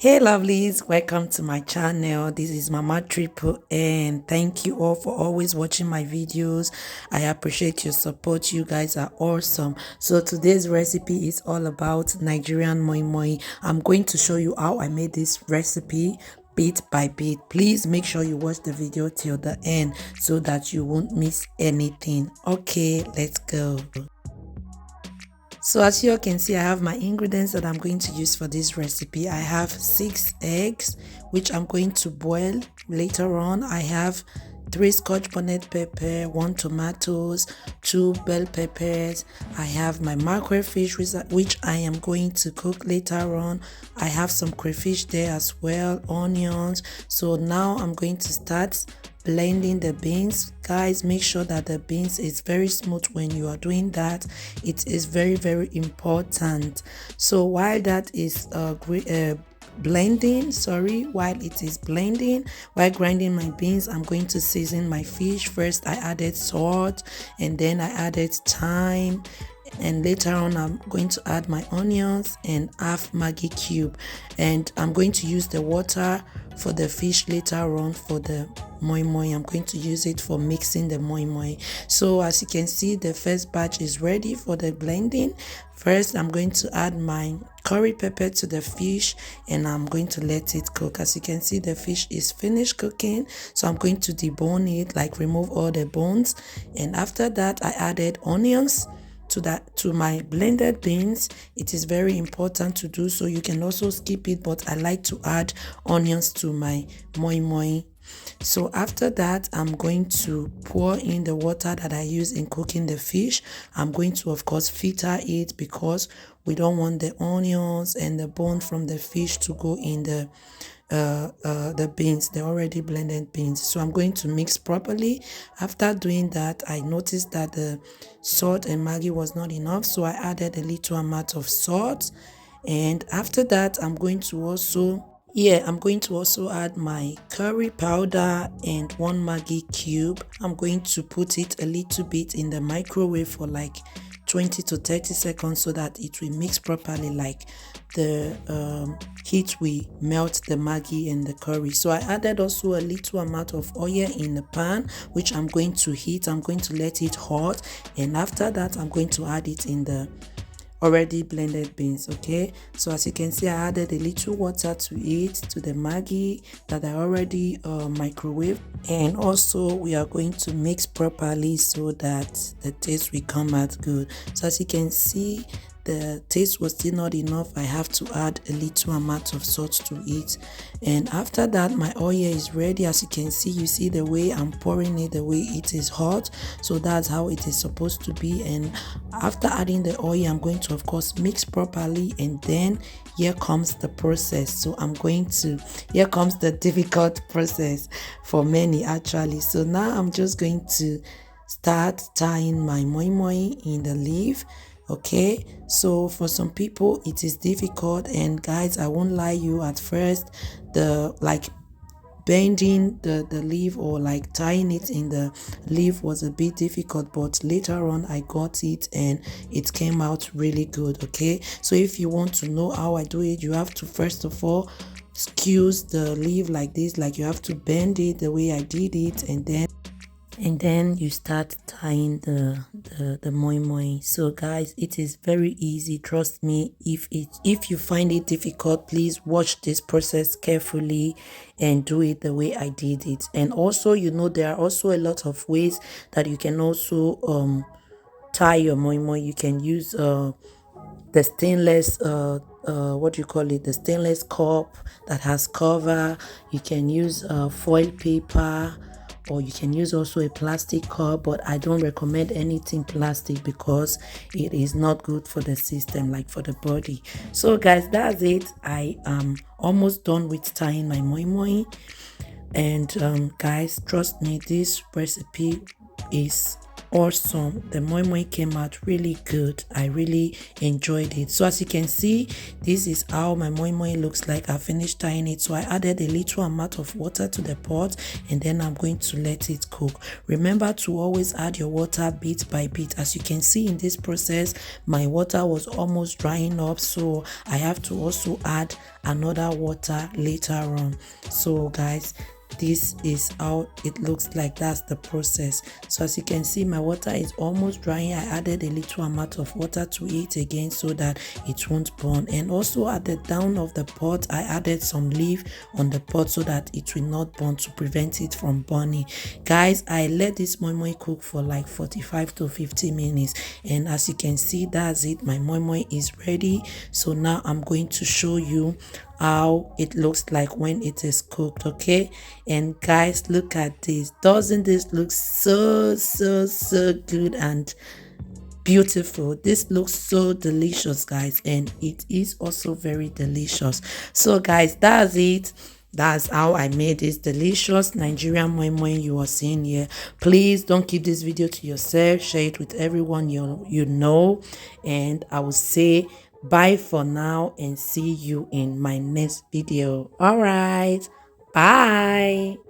Hey lovelies, welcome to my channel. This is Mama Triple and thank you all for always watching my videos. I appreciate your support. You guys are awesome. So today's recipe is all about Nigerian moimoi. I'm going to show you how I made this recipe bit by bit. Please make sure you watch the video till the end so that you won't miss anything. Okay, let's go. So as you can see, I have my ingredients that I'm going to use for this recipe. I have 6 eggs, which I'm going to boil later on. I have 3 Scotch bonnet pepper, 1 tomatoes, 2 bell peppers. I have my mackerel fish, which I am going to cook later on. I have some crayfish there as well, onions. So now I'm going to start blending the beans. Guys, make sure that the beans is very smooth when you are doing that. It is very important. So while that is blending, while it is blending, while grinding my beans, I'm going to season my fish. First I added salt, and then I added thyme, and later on I'm going to add my onions and half Maggi cube, and I'm going to use the water for the fish later on for the moimoi. I'm going to use it for mixing the moimoi. So as you can see, the first batch is ready for the blending. First I'm going to add my curry pepper to the fish, and I'm going to let it cook. As you can see, the fish is finished cooking, so I'm going to debone it, like remove all the bones. And after that I added onions to my blended beans. It is very important to do so. You can also skip it, but I like to add onions to my moimoi. So after that, I'm going to pour in the water that I use in cooking the fish. I'm going to, of course, filter it because we don't want the onions and the bone from the fish to go in the beans, the already blended beans. So I'm going to mix properly. After doing that, I noticed that the salt and Maggi was not enough, so I added a little amount of salt. And after that, I'm going to also add my curry powder and 1 Maggi cube. I'm going to put it a little bit in the microwave for like 20 to 30 seconds so that it will mix properly, like the heat will melt the Maggi and the curry. So I added also a little amount of oil in the pan, which I'm going to heat. I'm going to let it hot, and after that I'm going to add it in the already blended beans. Okay, so as you can see, I added a little water to it, to the Maggi that I already microwaved, and also we are going to mix properly so that the taste will come out good. So as you can see, the taste was still not enough. I have to add a little amount of salt to it, and after that my oil is ready. As you can see, you see the way I'm pouring it, the way it is hot. So that's how it is supposed to be. And after adding the oil, I'm going to, of course, mix properly, and then here comes the process. So here comes the difficult process for many actually. So now I'm just going to start tying my moimoi in the leaf. Okay, so for some people it is difficult, and guys, I won't lie you, at first the bending the leaf or like tying it in the leaf was a bit difficult, but later on I got it and it came out really good. Okay, so if you want to know how I do it, you have to first of all squeeze the leaf like this, like you have to bend it the way I did it, and then you start tying the moimoi. So guys, it is very easy, trust me. If you find it difficult, please watch this process carefully and do it the way I did it. And also, there are also a lot of ways that you can also tie your moimoi. You can use the stainless what do you call it, the stainless cup that has cover. You can use foil paper, or you can use also a plastic cup, but I don't recommend anything plastic because it is not good for the system, like for the body. So guys, that's it. I am almost done with tying my moimoi, and guys, trust me, this recipe is awesome. The moimoi came out really good. I really enjoyed it. So as you can see, this is how my moimoi looks like. I finished tying it, so I added a little amount of water to the pot, and then I'm going to let it cook. Remember to always add your water bit by bit. As you can see in this process, my water was almost drying up, so I have to also add another water later on. So guys, this is how it looks like. That's the process. So as you can see, my water is almost drying. I added a little amount of water to it again so that it won't burn. And also at the down of the pot, I added some leaf on the pot so that it will not burn, to prevent it from burning. Guys, I let this moimoi cook for like 45 to 50 minutes, and as you can see, that's it. My moimoi is ready. So now I'm going to show you how it looks like when it is cooked. Okay, and guys, look at this. Doesn't this look so good and beautiful? This looks so delicious, guys, and it is also very delicious. So guys, that's it. That's how I made this delicious Nigerian moimoi you are seeing here. Please don't keep this video to yourself. Share it with everyone you know. And I will say bye for now and see you in my next video. All right. Bye.